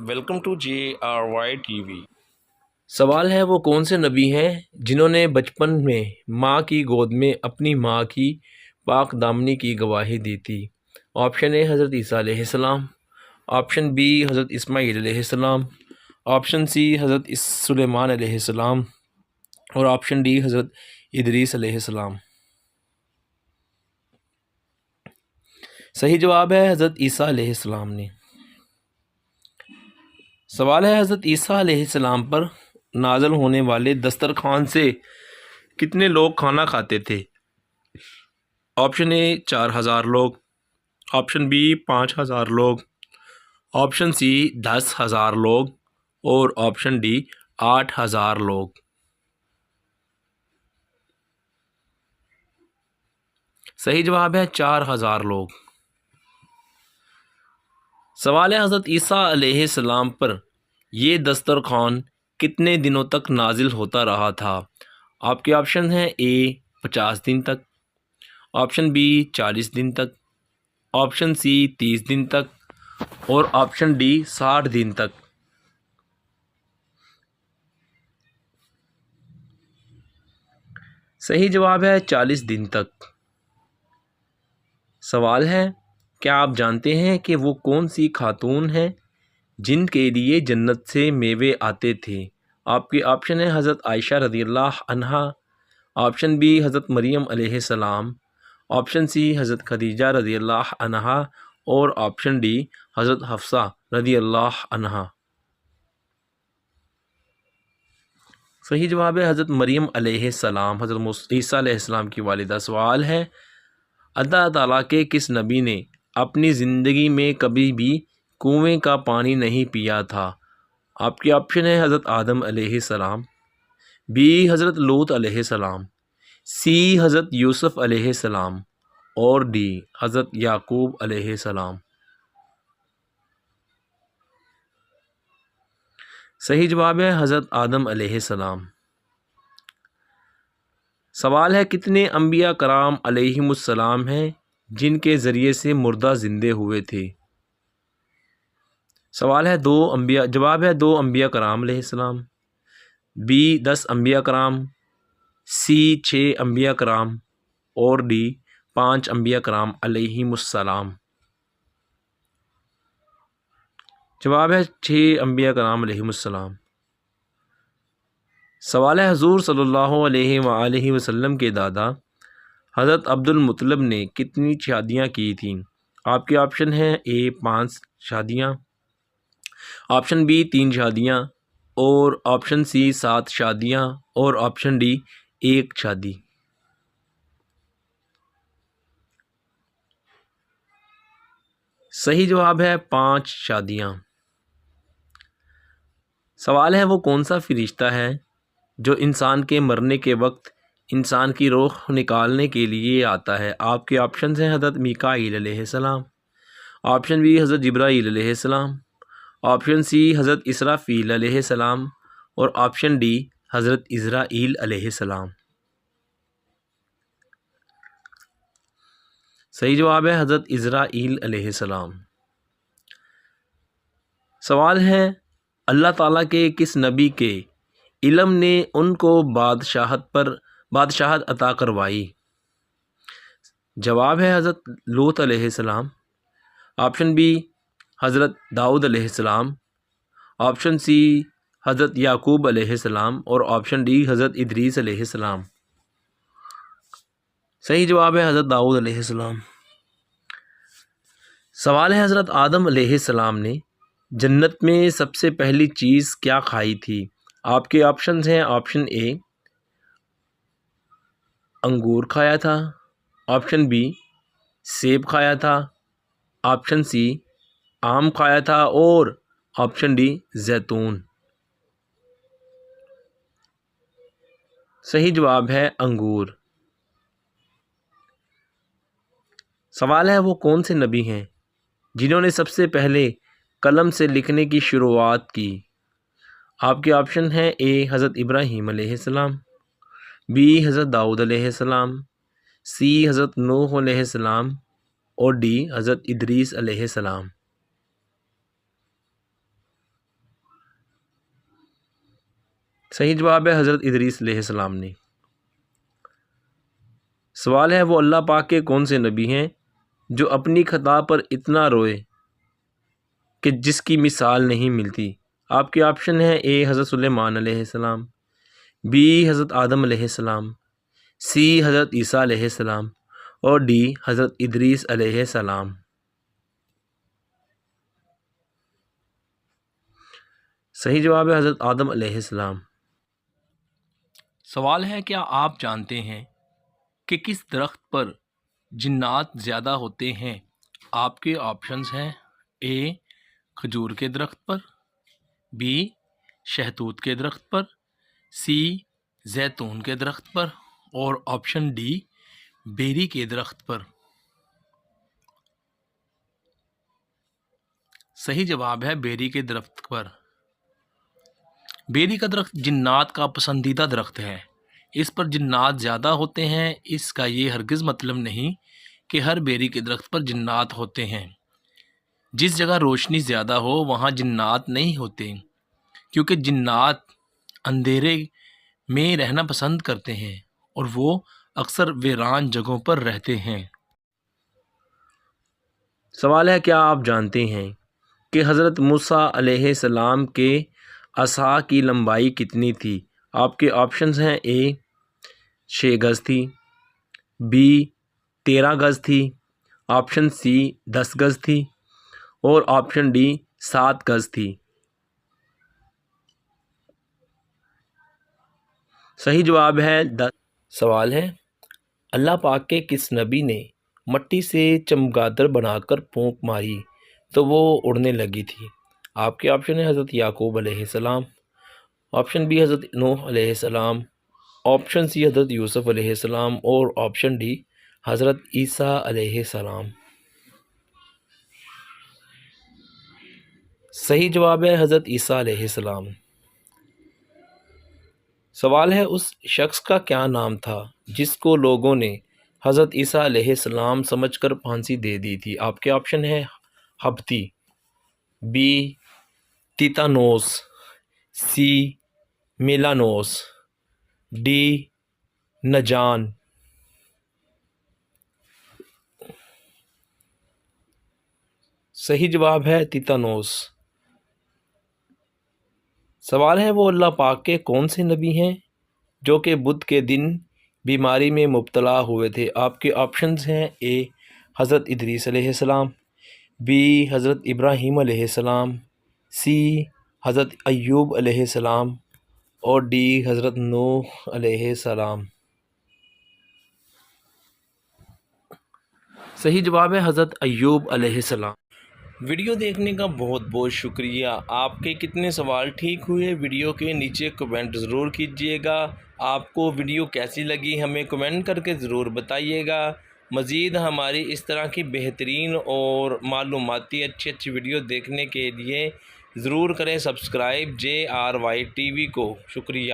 Welcome to JRY TV۔ سوال ہے وہ کون سے نبی ہیں جنہوں نے بچپن میں ماں کی گود میں اپنی ماں کی پاک دامنی کی گواہی دی تھی؟ آپشن اے حضرت عیسیٰ علیہ السلام، آپشن بی حضرت اسماعیل علیہ السلام، آپشن سی حضرت سلیمان علیہ السلام اور آپشن ڈی حضرت ادریس علیہ السلام۔ صحیح جواب ہے حضرت عیسیٰ علیہ السلام نے۔ سوال ہے حضرت عیسیٰ علیہ السلام پر نازل ہونے والے دسترخوان سے کتنے لوگ کھانا کھاتے تھے؟ آپشن اے 4000 لوگ، آپشن بی 5000 لوگ، آپشن سی 10,000 لوگ اور آپشن ڈی 8000 لوگ۔ صحیح جواب ہے 4000 لوگ۔ سوال ہے حضرت عیسیٰ علیہ السلام پر یہ دسترخوان کتنے دنوں تک نازل ہوتا رہا تھا؟ آپ کے آپشن ہیں اے 50 دن تک، آپشن بی 40 دن تک، آپشن سی 30 دن تک اور آپشن ڈی 60 دن تک۔ صحیح جواب ہے 40 دن تک۔ سوال ہے کیا آپ جانتے ہیں کہ وہ کون سی خاتون ہیں جن کے لیے جنت سے میوے آتے تھے؟ آپ کے آپشن ہیں حضرت عائشہ رضی اللہ عنہا، آپشن بی حضرت مریم علیہ السلام، آپشن سی حضرت خدیجہ رضی اللہ عنہا اور آپشن ڈی حضرت حفصہ رضی اللہ عنہا۔ صحیح جواب ہے حضرت مریم علیہ السلام، حضرت عیسیٰ علیہ السلام کی والدہ۔ سوال ہے اللہ تعالیٰ کے کس نبی نے اپنی زندگی میں کبھی بھی کنویں کا پانی نہیں پیا تھا؟ آپ کے آپشن ہے حضرت آدم علیہ السلام، بی حضرت لوط علیہ السلام، سی حضرت یوسف علیہ السلام اور ڈی حضرت یعقوب علیہ السلام۔ صحیح جواب ہے حضرت آدم علیہ السلام۔ سوال ہے کتنے انبیاء کرام علیہم السلام ہیں جن کے ذریعے سے مردہ زندے ہوئے تھے؟ سوال ہے جواب ہے 2 انبیاء کرام علیہ السلام، بی 10 انبیاء کرام، سی 6 انبیاء کرام اور ڈی 5 انبیاء کرام علیہم السلام۔ جواب ہے 6 انبیاء کرام علیہم السلام۔ سوال ہے حضور صلی اللہ علیہ وآلہ وسلم کے دادا حضرت عبد المطلب نے کتنی شادیاں کی تھیں؟ آپ کے آپشن ہیں اے 5 شادیاں، آپشن بی 3 شادیاں اور آپشن سی 7 شادیاں اور آپشن ڈی 1 شادی۔ صحیح جواب ہے 5 شادیاں۔ سوال ہے وہ کون سا فرشتہ ہے جو انسان کے مرنے کے وقت انسان کی روح نکالنے کے لیے آتا ہے؟ آپ کے آپشنز ہیں حضرت میکائیل علیہ السلام، آپشن بی حضرت جبرائیل علیہ السلام، آپشن سی حضرت اسرافیل علیہ السلام اور آپشن ڈی حضرت عزرائیل علیہ السلام۔ صحیح جواب ہے حضرت عزرائیل علیہ السلام۔ سوال ہے اللہ تعالیٰ کے کس نبی کے علم نے ان کو بادشاہت عطا کروائی؟ جواب ہے حضرت لوط علیہ السلام، آپشن بی حضرت داؤد علیہ السلام، آپشن سی حضرت یعقوب علیہ السلام اور آپشن ڈی حضرت ادریس علیہ السلام۔ صحیح جواب ہے حضرت داؤد علیہ السلام۔ سوال ہے حضرت آدم علیہ السلام نے جنت میں سب سے پہلی چیز کیا کھائی تھی؟ آپ کے آپشنز ہیں آپشن اے انگور کھایا تھا، آپشن بی سیب کھایا تھا، آپشن سی آم کھایا تھا اور آپشن ڈی زیتون۔ صحیح جواب ہے انگور۔ سوال ہے وہ کون سے نبی ہیں جنہوں نے سب سے پہلے قلم سے لکھنے کی شروعات کی؟ آپ کے آپشن ہیں اے حضرت ابراہیم علیہ السلام، بی حضرت داؤد علیہ السلام، سی حضرت نوح علیہ السلام اور ڈی حضرت ادریس علیہ السلام۔ صحیح جواب ہے حضرت ادریس علیہ السلام نے۔ سوال ہے وہ اللہ پاک کے کون سے نبی ہیں جو اپنی خطا پر اتنا روئے کہ جس کی مثال نہیں ملتی؟ آپ کے آپشن ہیں: اے حضرت سلیمان علیہ السلام، بی حضرت آدم علیہ السلام، سی حضرت عیسیٰ علیہ السلام، اور ڈی حضرت ادریس علیہ السلام۔ صحیح جواب ہے حضرت آدم علیہ السلام۔ سوال ہے کیا آپ جانتے ہیں کہ کس درخت پر جنات زیادہ ہوتے ہیں؟ آپ کے آپشنز ہیں: اے کھجور کے درخت پر، بی شہتوت کے درخت پر، سی زیتون کے درخت پر، اور آپشن ڈی بیری کے درخت پر۔ صحیح جواب ہے بیری کے درخت پر۔ بیری کا درخت جنات کا پسندیدہ درخت ہے، اس پر جنات زیادہ ہوتے ہیں۔ اس کا یہ ہرگز مطلب نہیں کہ ہر بیری کے درخت پر جنات ہوتے ہیں۔ جس جگہ روشنی زیادہ ہو وہاں جنات نہیں ہوتے، کیونکہ جنات اندھیرے میں رہنا پسند کرتے ہیں اور وہ اکثر ویران جگہوں پر رہتے ہیں۔ سوال ہے کیا آپ جانتے ہیں کہ حضرت موسیٰ علیہ السلام کے عصا کی لمبائی کتنی تھی؟ آپ کے آپشنز ہیں: اے 6 گز تھی، بی 13 گز تھی، آپشن سی 10 گز تھی، اور آپشن ڈی 7 گز تھی۔ صحیح جواب ہے 10۔ سوال ہے اللہ پاک کے کس نبی نے مٹی سے چمگادڑ بنا کر پھونک ماری تو وہ اڑنے لگی تھی؟ آپ کے آپشن ہیں: حضرت یعقوب علیہ السلام، آپشن بی حضرت نوح علیہ السلام، آپشن سی حضرت یوسف علیہ السلام، اور آپشن ڈی حضرت عیسیٰ علیہ السلام۔ صحیح جواب ہے حضرت عیسیٰ علیہ السلام۔ سوال ہے اس شخص کا کیا نام تھا جس کو لوگوں نے حضرت عیسیٰ علیہ السلام سمجھ کر پھانسی دے دی تھی؟ آپ کے آپشن ہیں: ہبتی، بی تیتانوس، سی میلانوس، ڈی نجان۔ صحیح جواب ہے تیتانوس۔ سوال ہے وہ اللہ پاک کے کون سے نبی ہیں جو کہ بدھ کے دن بیماری میں مبتلا ہوئے تھے؟ آپ کے آپشنز ہیں: اے حضرت ادریس علیہ السلام، بی حضرت ابراہیم علیہ السلام، سی حضرت ایوب علیہ السلام، اور ڈی حضرت نوح علیہ السلام۔ صحیح جواب ہے حضرت ایوب علیہ السلام۔ ویڈیو دیکھنے کا بہت بہت شکریہ۔ آپ کے کتنے سوال ٹھیک ہوئے ویڈیو کے نیچے کمنٹ ضرور کیجیے گا۔ آپ کو ویڈیو کیسی لگی ہمیں کمنٹ کر کے ضرور بتائیے گا۔ مزید ہماری اس طرح کی بہترین اور معلوماتی اچھی ویڈیو دیکھنے کے لیے ضرور کریں سبسکرائب JRY TV کو۔ شکریہ۔